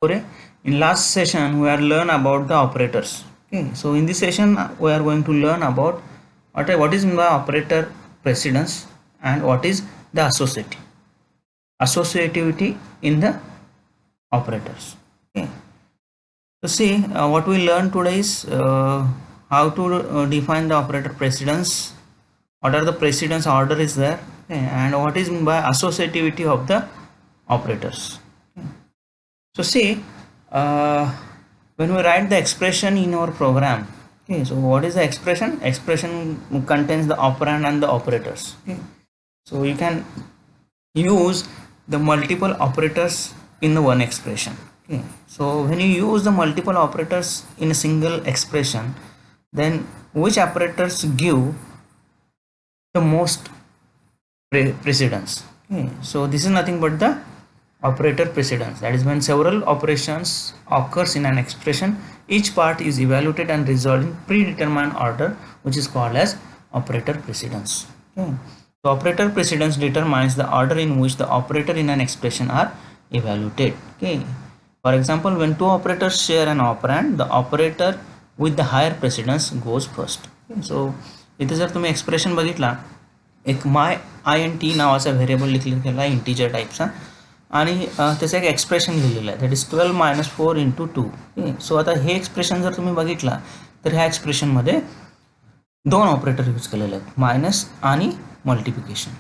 Today, in last session, we are learn about the operators. Okay, so in this session, we are going to learn about what is the operator precedence and what is the associativity in the operators. Okay, so see what we learned today is how to define the operator precedence, what are the precedence order is there, okay, and what is meant by associativity of the operators. Okay. So see, uh, when we write the expression in our program, okay, so what is the expression? Expression contains the operand and the operators. Okay. So you can use the multiple operators in the one expression. Okay. So when you use the multiple operators in a single expression, then which operators give the most precedence? Okay. So this is nothing but the operator precedence, that is when several operations occurs in an expression, each part is evaluated and resolved in predetermined order, which is called as operator precedence. Okay. So operator precedence determines the order in which the operator in an expression are evaluated. Okay. For example, when two operators share an operand, the operator with the higher precedence goes first. Okay. So इथे जर तुम्ही expression बघितला, एक my I N T नावाचा variable declare केला आहे integer टाईपचा, आणि त्याचं एक एक्सप्रेशन लिहिलेलं आहे, दॅट इज 12 - 4 × 2. सो आता हे एक्सप्रेशन जर तुम्ही बघितला तर ह्या एक्सप्रेशनमध्ये दोन ऑपरेटर यूज केलेले आहेत, मायनस आणि मल्टिप्लिकेशन.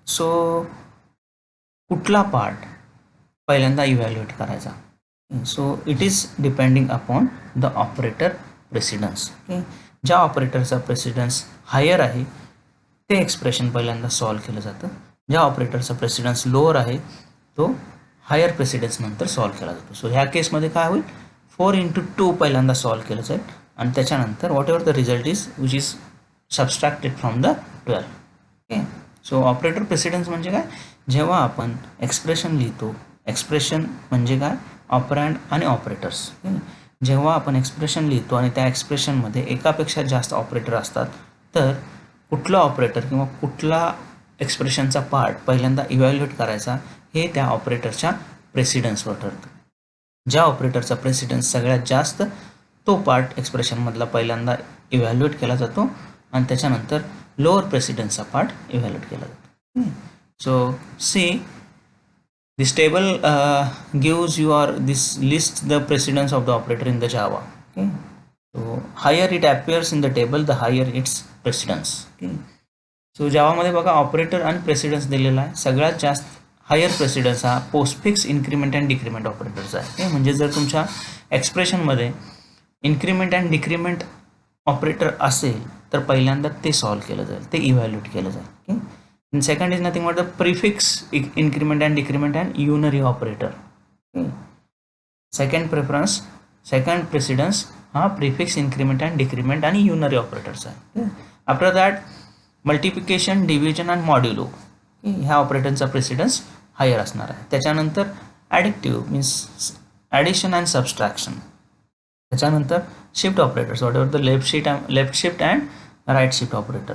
सो कुठला पार्ट पहिल्यांदा इव्हॅल्युएट करायचा? सो it is depending upon the operator precedence. ज्या ऑपरेटरचा प्रेसिडन्स हायर आहे ते एक्सप्रेशन पहिल्यांदा सॉल्व केलं जातं, ज्या ऑपरेटरचा प्रेसिडन्स लोअर आहे तो हायर प्रेसिडन्स नंतर सॉल्व केला जातो. सो ह्या केसमध्ये काय होईल, 4 × 2 पहिल्यांदा सॉल्व केलं जाईल आणि त्याच्यानंतर whatever the result is which is subtracted from the 12. Okay. So operator precedence म्हणजे काय, जेव्हा आपण एक्सप्रेशन लिहितो, एक्सप्रेशन म्हणजे काय, ऑपरँड आणि ऑपरेटर्स. जेव्हा आपण एक्सप्रेशन लिहितो आणि त्या एक्सप्रेशनमध्ये एकापेक्षा जास्त ऑपरेटर असतात, तर कुठला ऑपरेटर किंवा कुठला एक्सप्रेशनचा पार्ट पहिल्यांदा इव्हॅल्युएट करायचा हे त्या ऑपरेटरच्या प्रेसिडन्सवर ठरतं. ज्या ऑपरेटरचा प्रेसिडन्स सगळ्यात जास्त तो पार्ट एक्सप्रेशनमधला पहिल्यांदा इव्हॅल्युएट केला जातो आणि त्याच्यानंतर लोअर प्रेसिडन्सचा पार्ट इव्हॅल्युएट केला जातो. So see this table gives you or this lists the precedence of the operator in the Java. Okay. So higher it appears in the table, the higher its precedence. Okay. सो जावामध्ये बघा operator आणि precedence दिलेला आहे, सगळ्यात जास्त higher precedence हा postfix increment and decrement ऑपरेटरचा आहे. म्हणजे जर तुमच्या एक्सप्रेशनमध्ये इन्क्रीमेंट अँड डिक्रीमेंट ऑपरेटर असेल तर पहिल्यांदा ते सॉल्व केलं जाईल, ते इव्हॅल्युएट केलं जाईल. Okay. Second is nothing but the prefix increment and decrement and unary operator. Second preference, second precedence हा प्रिफिक्स इन्क्रीमेंट अँड डिक्रीमेंट आणि युनरी ऑपरेटरचा आहे. आफ्टर दॅट मल्टिप्लिकेशन, डिव्हिजन आणि मॉड्युलो ह्या ऑपरेटरचा प्रेसिडन्स हायर असणार आहे. त्याच्यानंतर addictive means addition and subtraction, त्याच्यानंतर shift operators whatever the left shift and right shift operator,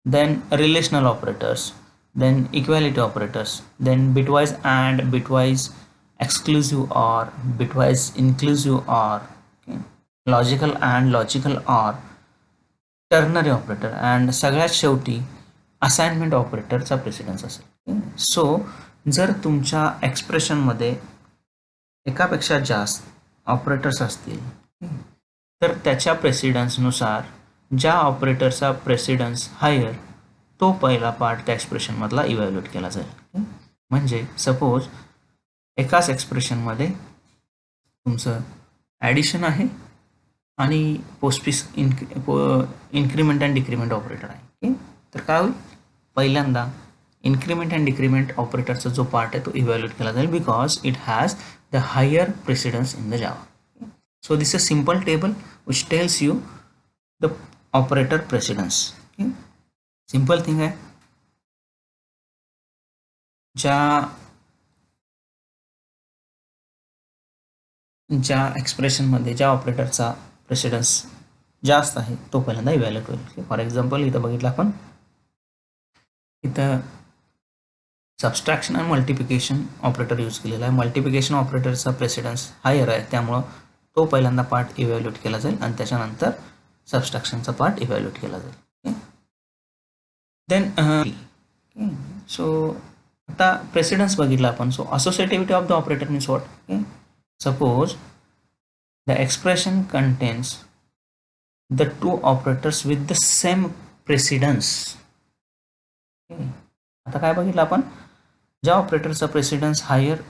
then relational operators, then equality operators, then bitwise and, bitwise exclusive or, bitwise inclusive or, logical and, logical or, ternary operator and सगळ्यात शेवटी assignment ऑपरेटरचा precedence असेल. सो जर तुमच्या एक्सप्रेशनमध्ये एकापेक्षा जास्त operators असतील तर त्याच्या प्रेसिडन्सनुसार ज्या ऑपरेटरचा प्रेसिडन्स हायर तो पहिला पार्ट त्या एक्सप्रेशनमधला इव्हॅल्युएट केला जाईल. म्हणजे सपोज एकाच एक्सप्रेशनमध्ये तुमचं ॲडिशन आहे आणि postfix increment and decrement operator आहे. तर काय होईल, पहिल्यांदा इन्क्रीमेंट अँड डिक्रीमेंट ऑपरेटरचा जो पार्ट आहे तो इव्हॅल्युएट केला जाईल because it has the higher precedence in the Java. So this is simple table which tells you the operator precedence. Simple thing आहे, ज्या एक्सप्रेशनमध्ये ज्या ऑपरेटरचा प्रेसिडन्स जास्त आहे तो पहिल्यांदा इव्हॅल्युएट होईल. फॉर एक्झाम्पल इथं बघितलं आपण, इथं सबस्ट्रॅक्शन आणि मल्टिप्लिकेशन ऑपरेटर यूज केलेला आहे. मल्टिप्लिकेशन ऑपरेटरचा प्रेसिडन्स हायर आहे, त्यामुळं तो पहिल्यांदा पार्ट इव्हॅल्युएट केला जाईल आणि त्याच्यानंतर सबस्ट्रॅक्शनचा पार्ट इव्हॅल्युएट केला जाईल. देन सो आता प्रेसिडन्स बघितला आपण. So associativity of the operator means what. Suppose the expression contains the two operators with the same precedence. आता काय बघितलं आपण, ज्या ऑपरेटरचा प्रेसिडन्स हायर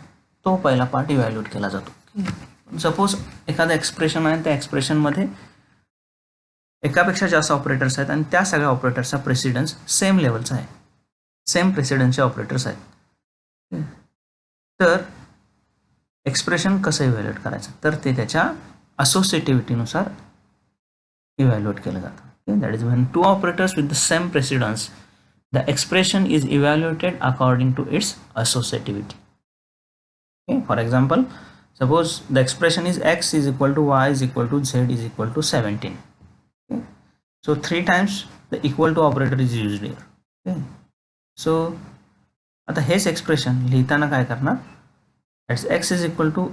तो पहिला पार्ट इव्हॅल्युएट केला जातो. सपोज एखादं एक्सप्रेशन आहे, त्या एक्सप्रेशनमध्ये एकापेक्षा जास्त ऑपरेटर्स आहेत आणि त्या सगळ्या ऑपरेटरचा प्रेसिडन्स सेम लेवलचा आहे, सेम प्रेसिडन्सचे ऑपरेटर्स आहेत. तर एक्सप्रेशन कसं इव्हॅल्युएट करायचं, तर ते त्याच्या असोसिएटिव्हिटीनुसार इव्हॅल्युएट केलं जातं. That is when two operators with the same precedence the expression is evaluated according to its associativity. For example, suppose the expression is x is equal to y is equal to z is equal to 17. So 3 times the equal to operator is used here. So आता हेच expression लिहिताना काय करणार, that's x is equal to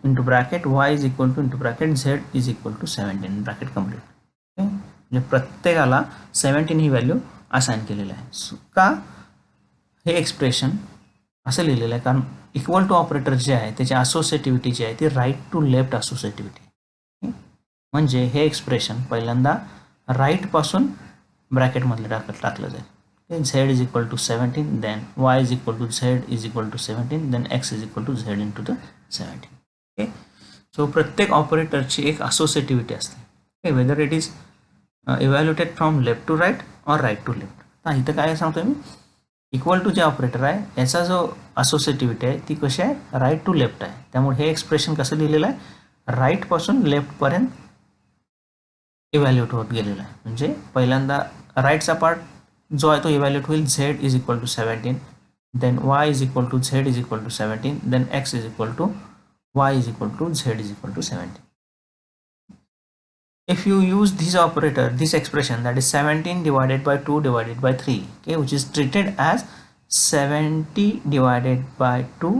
into bracket y is equal to into bracket z is equal to 17 bracket complete. म्हणजे प्रत्येकाला 17 ही value assign केलेलं आहे. का हे expression असं लिहिलेलं आहे, कारण इक्वल टू ऑपरेटर जे आहे त्याची असोसिएटिव्हिटी जी आहे ती राईट टू लेफ्ट असोसिएटिव्हिटी. म्हणजे हे एक्सप्रेशन पहिल्यांदा राईटपासून ब्रॅकेटमधलं टाकलं जाईल. Z is equal to 17, then Y is equal to Z is equal to 17, then X is equal to Z into the 17. So प्रत्येक ऑपरेटरची एक असोसिएटिव्हिटी असते, whether it is evaluated from left to right और right to left. तर इथं काय सांगतोय मी, इक्वल टू जे ऑपरेटर आहे याचा जो असोसिएटिव्हिटी आहे ती कशी आहे, राईट टू लेफ्ट आहे. त्यामुळे हे एक्सप्रेशन कसं लिहिलेलं आहे, राईटपासून लेफ्टपर्यंत इव्हॅल्युएट होत गेलेलं आहे. म्हणजे पहिल्यांदा राईटचा पार्ट जो आहे तो इव्हॅल्युएट होईल, Z is equal to 17, then Y is equal to Z is equal to 17, then X is equal to Y is equal to Z is equal to 17. If you use this operator, this expression, that is 17 divided by 2 divided by 3, okay, which is treated as 70 divided by 2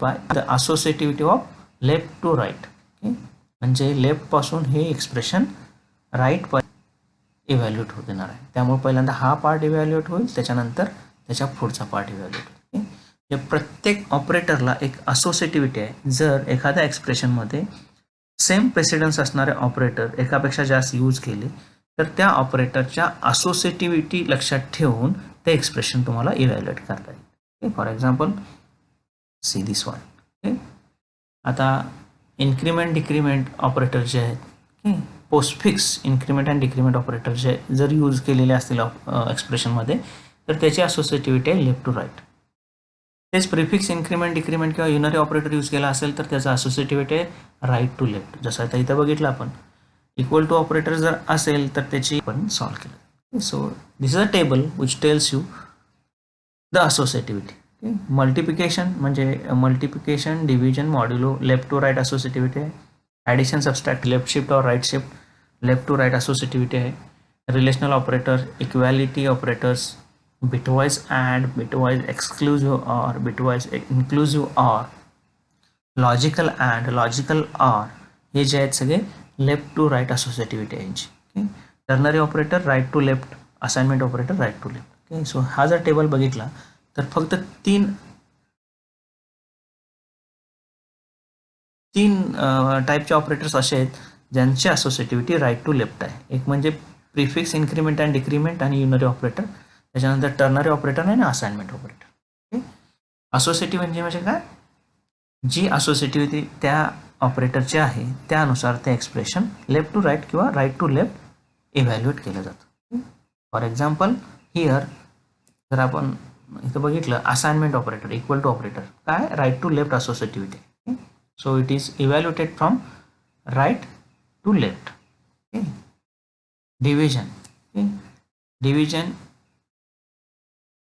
by the associativity of left to right. Okay, म्हणजे left पासून हे expression right पर्यंत evaluate होत येणार आहे. त्यामुळे पहिल्यांदा हा part evaluate होईल, त्याच्यानंतर त्याच्या पुढचा पार्ट इव्हॅल्युएट होईल. प्रत्येक ऑपरेटरला एक असोसिएटिव्हिटी आहे. जर एखाद्या एक्सप्रेशनमध्ये सेम प्रेसिडन्स असणारे ऑपरेटर एकापेक्षा जास्त यूज केले तर त्या ऑपरेटरच्या असोसिएटिव्हिटी लक्षात ठेवून ते एक्सप्रेशन तुम्हाला इव्हॅल्युएट करता येईल. For example see this one. आता इन्क्रीमेंट डिक्रीमेंट ऑपरेटर जे आहेत, postfix increment and decrement operator जे जर यूज केलेले असतील एक्सप्रेशनमध्ये तर त्याची असोसिएटिव्हिटी आहे लेफ्ट टू राईट. तेच प्रिफिक्स इन्क्रीमेंट डिक्रीमेंट किंवा युनरी ऑपरेटर यूज केला असेल तर त्याचा असोसिएटिव्हिटी आहे राईट टू लेफ्ट. जसं आता इथं बघितलं आपण, इक्वल टू ऑपरेटर जर असेल तर त्याची आपण सॉल्व्ह केलं. So this is a table which tells you the associativity. Multiplication म्हणजे multiplication division modulo left to right associativity आहे. ॲडिशन सबस्ट्रॅक्ट लेफ्ट शिफ्ट और right shift left to right associativity आहे. Relational operator, equality operators, bitwise AND, bitwise exclusive OR, bitwise inclusive OR, logical AND, logical OR, हे जे आहेत सगळे left to right associativity आहे यांची. Ternary operator right to left, assignment operator right to left. So हा जर table बघितला तर फक्त तीन टाईपचे ऑपरेटर्स असे आहेत ज्यांची असोसिएटिव्हिटी राईट टू लेफ्ट आहे. एक म्हणजे प्रिफिक्स इन्क्रीमेंट अँड डिक्रीमेंट आणि युनरी ऑपरेटर, त्याच्यानंतर टर्नरी ऑपरेटर आहे ना असाइनमेंट ऑपरेटर. असोसिएटिव्ह म्हणजे काय, जी असोसिएटिव्हिटी त्या ऑपरेटरची आहे त्यानुसार ते एक्सप्रेशन लेफ्ट टू राईट किंवा राईट टू लेफ्ट इव्हॅल्युएट केलं जातं. फॉर एक्झाम्पल हिअर जर आपण इथं बघितलं assignment operator equal to operator काय, right to left associativity. So it is evaluated from right to left.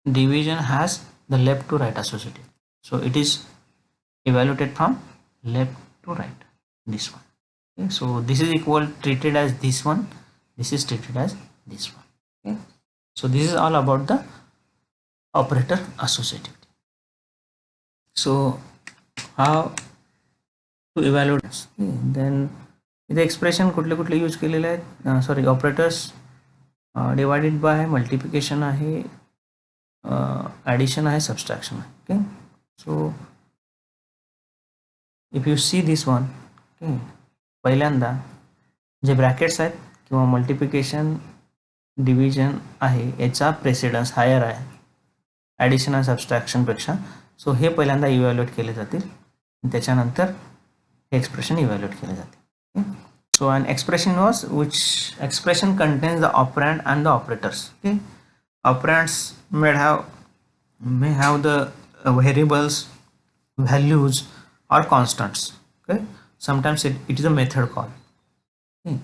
division has the left to right associative, so it is evaluated from left to right, this one. Okay, so this is equal treated as this one, this is treated as this one. Okay, so this is all about the operator associativity. So how to evaluate, then इथे expression कुठले कुठले use केलेले आहेत, sorry operators divided by, multiplication आहे, addition आहे, subtraction आहे. Okay, so if you see this one, okay, पहिल्यांदा जे brackets आहेत किंवा मल्टिप्लिकेशन डिव्हिजन आहे याचा प्रेसिडन्स हायर आहे ॲडिशन आणि सबस्ट्रॅक्शनपेक्षा. सो हे पहिल्यांदा इव्हॅल्युएट केले जातील, त्याच्यानंतर हे एक्सप्रेशन इव्हॅल्युएट केले जाते. So an expression was which expression contains the operand and the operators. Okay, operands may have the variables, values or constants. Okay, sometimes it is a method call. Okay,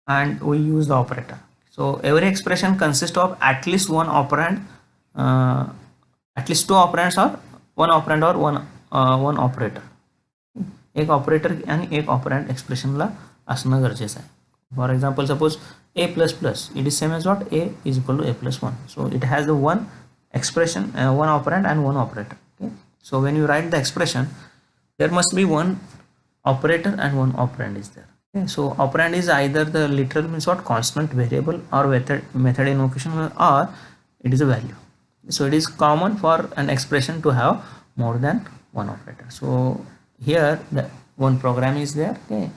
and we use the operator. So every expression consists of at least one operand, at least two operands, or one operand or one operator. एक operator आणि एक operand एक्सप्रेशनला असणं गरजेचं आहे. For example, suppose a plus plus, it is same as what a is equal to a plus 1. So it has the one expression, one operand and one operator. Okay, so when you write the expression, there must be one operator and one operand is there. Okay, so operand is either the literal means what, constant, variable, or method invocation, or it is a value. So it is common for an expression to have more than one operator. So here the one program is there. Okay,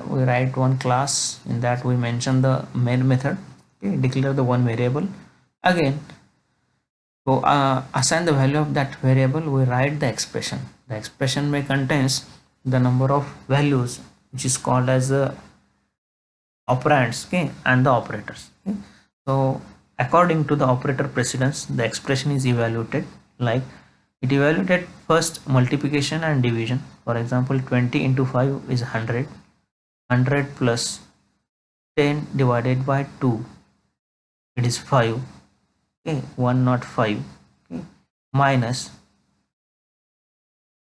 we write one class, in that we mention the main method. Okay, declare the one variable again. So assign the value of that variable, we write the expression. The expression may contains the number of values which is called as the operands, okay, and the operators. Okay, so according to the operator precedence, the expression is evaluated. Like, it evaluated first multiplication and division. For example, 20 into 5 is 100. 100 plus 10 divided by 2, it is 5. Okay, 1 not 5. Okay, minus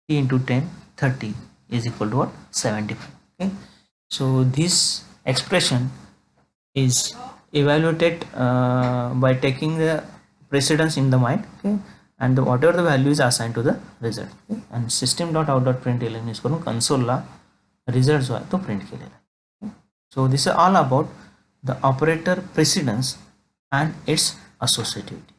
3 into 10, 30 is equal to what? 75. Okay, so this expression is evaluated by taking the precedence in the mind. Okay, and whatever the value is assigned to the result. Okay, and system.out.println use करून कन्सोलला result जो आहे तो print केलेला आहे. सो this is all about the operator precedence and it's associativity.